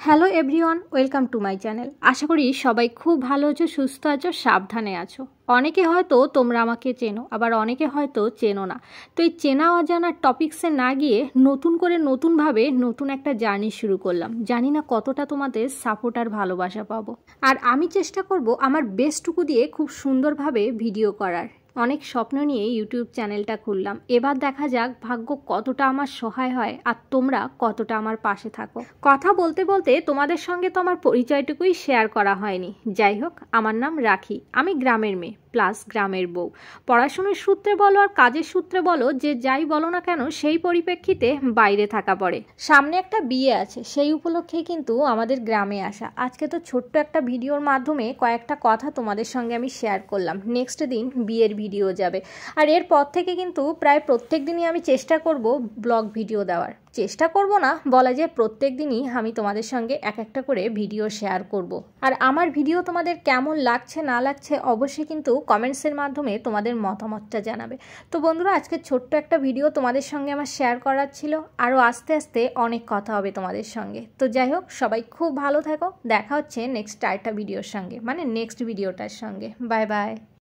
Hello everyone, welcome to my channel. আশা করি সবাই খুব ভালো আছো, সুস্থ আছো, সাবধানে আছো। অনেকে হয়তো তোমরা আমাকে চেনো, আবার অনেকে হয়তো চেনো না। তো এই চেনা অজানার টপিক্সে না গিয়ে নতুন করে নতুনভাবে নতুন একটা জার্নি শুরু করলাম। জানি না কতটা তোমাদের সাপোর্ট আর ভালোবাসা পাবো। আর আমি চেষ্টা করব আমার বেস্টটুকু দিয়ে খুব সুন্দরভাবে ভিডিও করার। অনেক স্বপ্ন নিয়ে ইউটিউব চ্যানেলটা খুললাম। এবার দেখা যাক ভাগ্য কতটা আমার সহায় হয় আর তোমরা কতটা আমার পাশে থাকো। কথা বলতে বলতে তোমাদের সঙ্গে তো আমার পরিচয়টুকুই শেয়ার করা হয়নি। যাই হোক, আমার নাম রাখি, আমি গ্রামের মেয়ে প্লাস গ্রামের বউ। পড়াশোনার সূত্রে বলো আর কাজের সূত্রে বলো, যে যাই বলো না কেন, সেই পরিপ্রেক্ষিতে বাইরে থাকা পড়ে। সামনে একটা বিয়ে আছে, সেই উপলক্ষেই কিন্তু আমাদের গ্রামে আসা। আজকে তো ছোট্ট একটা ভিডিওর মাধ্যমে কয়েকটা কথা তোমাদের সঙ্গে আমি শেয়ার করলাম। নেক্সট দিন বিয়ের ভিডিও যাবে, আর এরপর থেকে কিন্তু প্রায় প্রত্যেক দিনই আমি চেষ্টা করব ব্লগ ভিডিও দেওয়ার। চেষ্টা করব না, বলা যায় প্রত্যেক দিনই আমি তোমাদের সঙ্গে এক একটা করে ভিডিও শেয়ার করব। আর আমার ভিডিও তোমাদের কেমন লাগছে না লাগছে অবশ্যই কিন্তু কমেন্টসের মাধ্যমে তোমাদের মতামতটা জানাবে। তো বন্ধুরা, আজকে ছোট্ট একটা ভিডিও তোমাদের সঙ্গে আমার শেয়ার করার ছিল। আরও আস্তে আস্তে অনেক কথা হবে তোমাদের সঙ্গে। তো যাই হোক, সবাই খুব ভালো থাকো। দেখা হচ্ছে নেক্সট আরেকটা ভিডিওর সঙ্গে, মানে নেক্সট ভিডিওটার সঙ্গে। Bye bye.